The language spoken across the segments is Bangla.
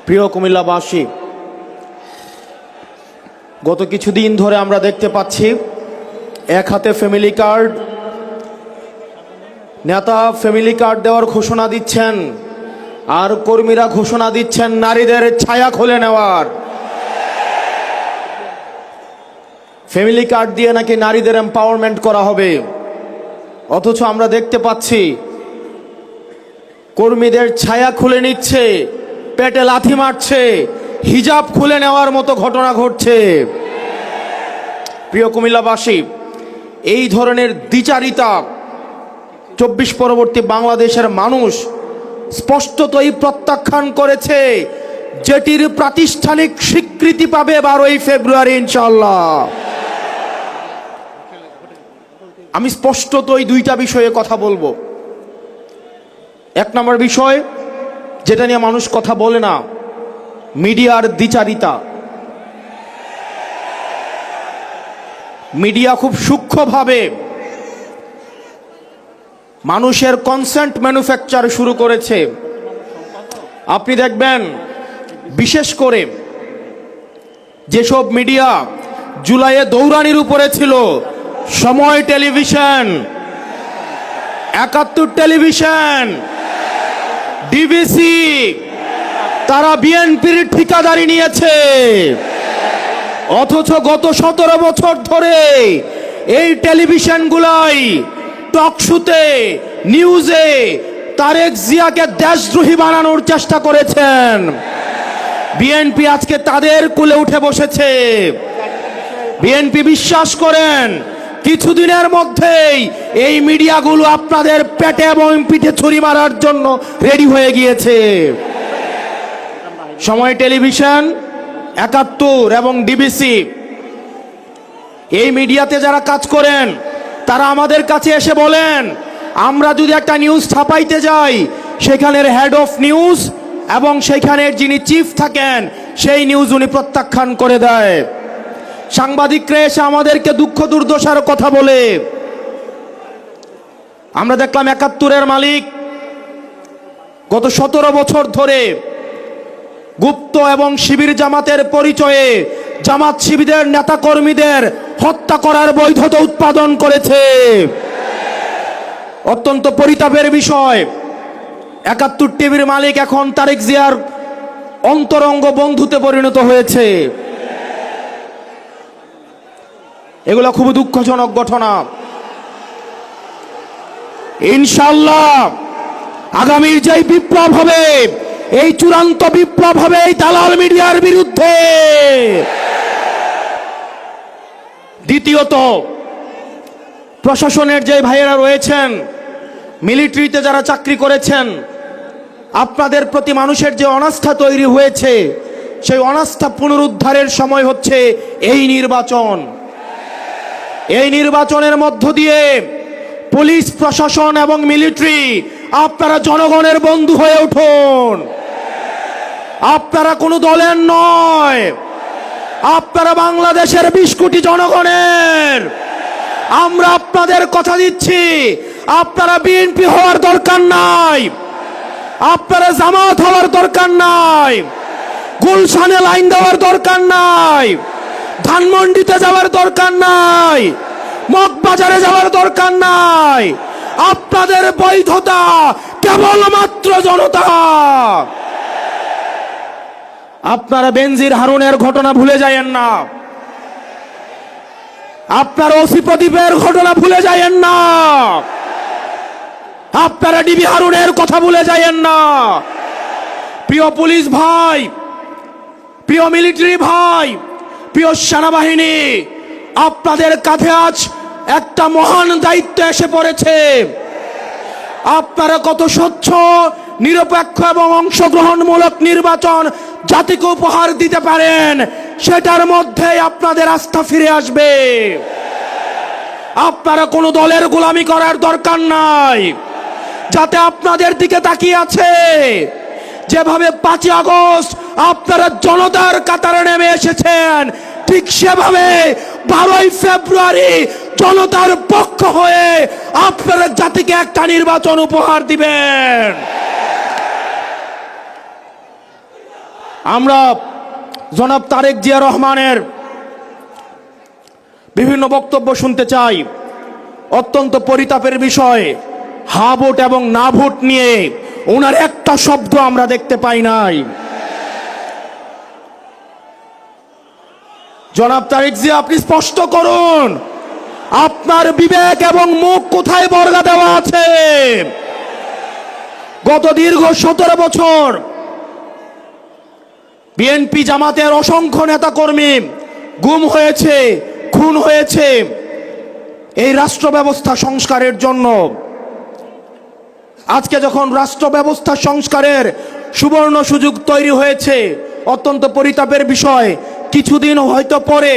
প্রিয় কুমিল্লাবাসী, গত কিছুদিন ধরে আমরা দেখতে পাচ্ছি এক হাতে ফ্যামিলি কার্ড, নেতা ফ্যামিলি কার্ড দেওয়ার ঘোষণা দিচ্ছেন আর কর্মীরা ঘোষণা দিচ্ছেন নারীদের ছায়া খুলে নেওয়ার। ফ্যামিলি কার্ড দিয়ে নাকি নারীদের এম্পাওয়ারমেন্ট করা হবে, অথচ আমরা দেখতে পাচ্ছি কর্মীদের ছায়া খুলে নিচ্ছে, পেটে লাথি মারছে, হিজাব খুলে নেওয়ার মতো ঘটনা ঘটছে। প্রিয় কুমিল্লাবাসী, এই ধরনের দ্বিচারিতা ২৪ পরবর্তী বাংলাদেশের মানুষ স্পষ্টতই প্রত্যাখ্যান করেছে, যেটির প্রাতিষ্ঠানিক স্বীকৃতি পাবে ১২ই ফেব্রুয়ারি ইনশাআল্লাহ। আমি স্পষ্টতই দুইটা বিষয়ে কথা বলবো। এক নম্বর বিষয়, যেটা নিয়ে মানুষ কথা বলে না, মিডিয়ার দ্বিচারিতা। মিডিয়া খুব সূক্ষ্মভাবে মানুষের কনসেন্ট ম্যানুফ্যাকচার শুরু করেছে। আপনি দেখবেন, বিশেষ করে যেসব মিডিয়া জুলাইয়ে দৌড়ানির উপরে ছিল, সময় টেলিভিশন, ৭১ টেলিভিশন, ডিবিসি, তারা বিএনপির ঠিকাদারি নিয়েছে। অথচ গত ১৭ বছর ধরে এই টেলিভিশনগুলাই টকশোতে, নিউজে তারেক জিয়াকে দেশদ্রোহী বানানোর চেষ্টা করেছেন। বিএনপি আজকে তাদের কুলে উঠে বসেছে। বিএনপি বিশ্বাস করেন কিছুদিনের মধ্যেই এই মিডিয়াগুলো আপনাদের পেটে এবং পিঠে ছুরি মারার জন্য রেডি হয়ে গিয়েছে। সময় টেলিভিশন, ৭১ এবং ডিবিসি, এই মিডিয়াতে যারা কাজ করেন তারা আমাদের কাছে এসে বলেন, আমরা যদি একটা নিউজ ছাপাইতে যাই, সেখানের হেড অফ নিউজ এবং সেখানের যিনি চিফ থাকেন সেই নিউজ উনি প্রত্যাখ্যান করে দেয়। সাংবাদিকরা এসে আমাদেরকে দুঃখ দুর্দশার কথা বলে। আমরা দেখলাম ৭১-এর মালিক গত ১৭ বছর ধরে গুপ্ত এবং শিবির জামাতের পরিচয়ে জামাত শিবিরের নেতা কর্মীদের হত্যা করার বৈধতা উৎপাদন করেছে। অত্যন্ত পরিতাপের বিষয়, ৭১ টিভির মালিক এখন তারেক জিয়ার অন্তরঙ্গ বন্ধুতে পরিণত হয়েছে। এগুলো খুব দুঃখজনক ঘটনা। ইনশাআল্লাহ আগামীর যে বিপ্লব হবে, এই চূড়ান্ত বিপ্লব হবে এই দালাল মিডিয়ার বিরুদ্ধে। দ্বিতীয়ত, প্রশাসনের যে ভাইয়েরা রয়েছেন, মিলিটারিতে যারা চাকরি করেছেন, আপনাদের প্রতি মানুষের যে অনাস্থা তৈরি হয়েছে, সেই অনাস্থা পুনরুদ্ধারের সময় হচ্ছে এই নির্বাচন। এই নির্বাচনের মধ্য দিয়ে পুলিশ প্রশাসন এবং মিলিটারি, আপনারা জনগণের বন্ধু হয়ে উঠুন। আপনারা কোনো দলের নয়, আপনারা বাংলাদেশের ২০ কোটি জনগণের। আমরা আপনাদের কথা দিচ্ছি, আপনারা বিএনপি হওয়ার দরকার নাই, আপনারা জামাত হওয়ার দরকার নাই, গুলশানে লাইন দেওয়ার দরকার নাই, ধানমন্ডিতে যাওয়ার দরকার নাই, মগবাজারে যাওয়ার দরকার নাই। আপনাদের বৈধতা কেবলমাত্র জনতা। আপনারা বেনজির হারুনের ঘটনা ভুলে যায়েন না, আপনারা ওসি প্রদীপের ঘটনা ভুলে যায়েন না, আপনারা ডিবি হারুনের কথা ভুলে যায়েন না। প্রিয় পুলিশ ভাই, প্রিয় মিলিটারি ভাই, প্রিয় সেনাবাহিনী, আপনাদের কাঁধে আজ একটা মহান দায়িত্ব এসে পড়েছে। আপনারা কত স্বচ্ছ, নিরপেক্ষ এবং অংশগ্রহণমূলক নির্বাচন জাতিকে উপহার দিতে পারেন, সেটার মধ্যে আপনাদের আস্থা ফিরে আসবে। আপনারা কোনো দলের গোলামি করার দরকার নাই। যাতে আপনাদের দিকে তাকিয়ে আছে, যেভাবে ৫ই আগস্ট আপনারা জনতার কাতারে নেমে এসেছেন, ঠিক সেভাবে ১২ই ফেব্রুয়ারি জনতার পক্ষ হয়ে আপনারা জাতিকে একটা নির্বাচন উপহার দিবেন। আমরা জনাব তারেক জিয়া রহমানের বিভিন্ন বক্তব্য শুনতে চাই। অত্যন্ত পরিতাপের বিষয়, হা ভোট এবং না ভোট নিয়ে ওনার একটা শব্দ আমরা দেখতে পাই নাই। জনাব তারেক জিয়া, আপনি স্পষ্ট করুন আপনার বিবেক এবং মুখ কোথায় বর্গা দেওয়া আছে? গত দীর্ঘ 17 বছর বিএনপি জামাতের অসংখ্য নেতাকর্মী গুম হয়েছে, খুন হয়েছে এই রাষ্ট্র ব্যবস্থা সংস্কারের জন্য। আজকে যখন রাষ্ট্র ব্যবস্থা সংস্কারের সুবর্ণ সুযোগ তৈরি হয়েছে, অত্যন্ত পরিতাপের বিষয়, কিছুদিন হয়তো পরে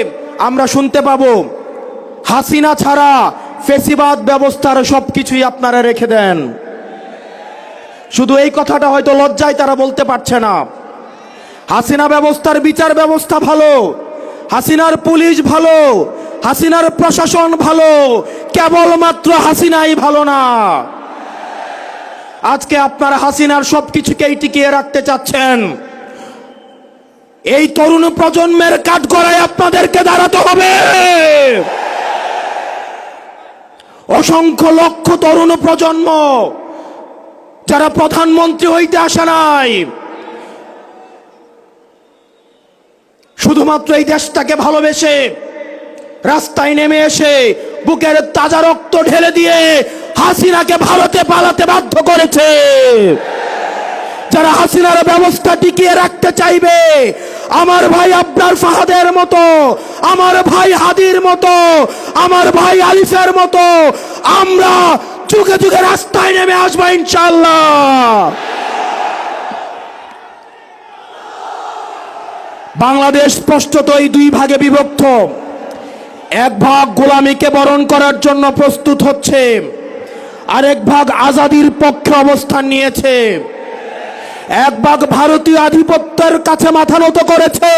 আমরা শুনতে পাবো হাসিনা ছাড়া ফেসিবাদ ব্যবস্থার সবকিছুই আপনারা রেখে দেন। শুধু এই কথাটা হয়তো লজ্জায় তারা বলতে পারছে না। হাসিনা ব্যবস্থার বিচার ব্যবস্থা ভালো, হাসিনার পুলিশ ভালো, হাসিনার প্রশাসন ভালো, কেবলমাত্র হাসিনাই ভালো না। আজকে আপনারা হাসিনার সবকিছুকেই টিকিয়ে রাখতে চাচ্ছেন। এই তরুণ প্রজন্মের কাঠগড়ায় আপনাদেরকে দাঁড়াতে হবে। অসংখ্য লক্ষ তরুণ প্রজন্ম যারা প্রধানমন্ত্রী হইতে আসে নাই, শুধুমাত্র এই দেশটাকে ভালোবেসে রাস্তায় নেমে এসে বুকের তাজা রক্ত ঢেলে দিয়ে হাসিনাকে ভারতে পালাতে বাধ্য করেছে। যারা হাসিনার ব্যবস্থা টিকিয়ে রাখতে চাইবে, আমার ভাই আবরার ফাহাদের মতো, আমার ভাই হাদির মতো, আমার ভাই আলিফের মতো আমরা যুগে যুগে রাস্তায় নেমে আসবো ইনশাআল্লাহ। বাংলাদেশ স্পষ্টতই দুই ভাগে বিভক্ত। এক ভাগ গোলামীকে বরণ করার জন্য প্রস্তুত হচ্ছে, আরেক ভাগ আজাদির পক্ষে অবস্থান নিয়েছে। এক ভাগ ভারতীয় আধিপত্যের কাছে মাথা নত করেছে,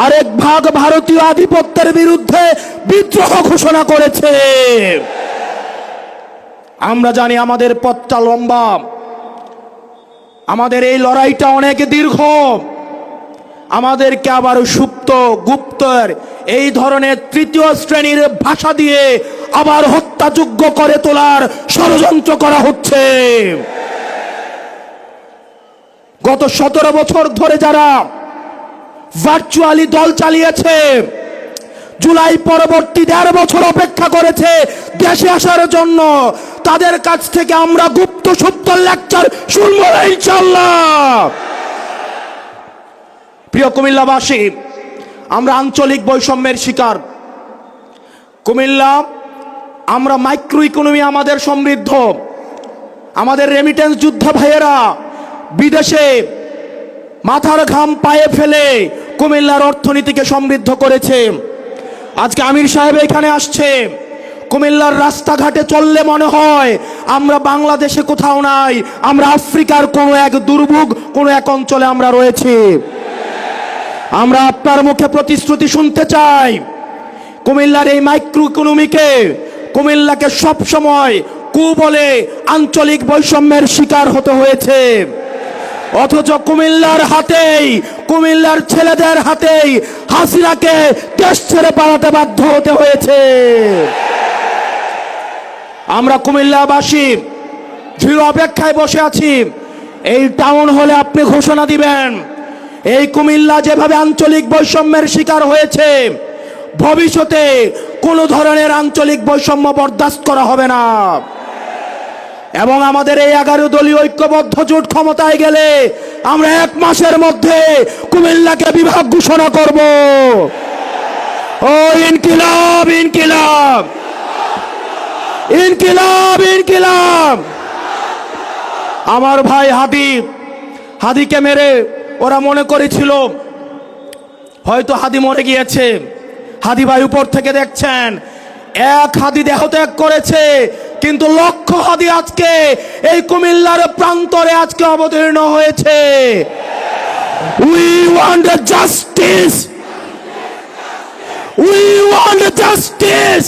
আরেক ভাগ ভারতীয় আধিপত্যের বিরুদ্ধে বিদ্রোহ ঘোষণা করেছে। আমরা জানি আমাদের পথটা লম্বা, আমাদের এই লড়াইটা অনেক দীর্ঘ। আমাদেরকে আবার সুপ্ত গুপ্তর এই ধরনের তৃতীয় শ্রেণীর ভাষা দিয়ে আবার হত্যাযোগ্য করে তোলার ষড়যন্ত্র করা হচ্ছে। গত 17 বছর ধরে যারা ভার্চুয়ালি দল চালিয়েছে, জুলাই পরবর্তী 1.5 বছর অপেক্ষা করেছে দেশে আসার জন্য, তাদের কাছ থেকে আমরা গুপ্ত সত্য লেকচার শুনবো ইনশাআল্লাহ। প্রিয় কুমিল্লাবাসী, আমরা আঞ্চলিক বৈষম্যের শিকার। কুমিল্লা, আমরা মাইক্রো ইকোনমি আমাদের সমৃদ্ধ। আমাদের রেমিটেন্স যোদ্ধা ভাইয়েরা বিদেশে মাথার ঘাম পায়ে ফেলে কুমিল্লার অর্থনীতিকে সমৃদ্ধ করেছে। আজকে আমির সাহেব এখানে আসছে, কুমিল্লার রাস্তাঘাটে চললে মনে হয় আমরা বাংলাদেশে কোথাও নাই, আমরা আফ্রিকার কোনো এক দুর্ভোগ কোনো এক অঞ্চলে আমরা রয়েছি। আমরা আপনার মুখে প্রতিশ্রুতি শুনতে চাই, কুমিল্লার এই মাইক্রো ইকোনমিকে, কুমিল্লাকে সব সময় বলে আঞ্চলিক বৈষম্যের শিকার হতে হয়েছে। অথচ কুমিল্লার হাতেই, কুমিল্লার ছেলেদের হাতেই হাসিনাকে দেশ ছেড়ে পালাতে বাধ্য হতে হয়েছে। আমরা কুমিল্লাবাসী দৃঢ় অপেক্ষায় বসে আছি, এই টাউন হলে আপনি ঘোষণা দিবেন এই কুমিল্লা যেভাবে আঞ্চলিক বৈষম্যের শিকার হয়েছে, ভবিষ্যতে কোনো ধরনের আঞ্চলিক বৈষম্য বরদাস্ত করা হবে না। এবং আমাদের এই 11 দলীয় ঐক্যবদ্ধ জোট ক্ষমতায় গেলে আমরা 1 মাসের মধ্যে কুমিল্লাকে বিভাগ ঘোষণা করব। ও ইনকিলাব ইনকিলাব ইনকিলাব ইনকিলাব। আমার ভাই হাদিকে মেরে ওরা মনে করেছিল হয়তো হাদি মরে গিয়েছে। হাদি ভাই উপর থেকে দেখছেন, এক হাদি দেহত্যাগ করেছে, কিন্তু লক্ষ হাদি আজকে এই কুমিল্লার প্রান্তরে আজকে অবতীর্ণ হয়েছে। We want justice, we want justice.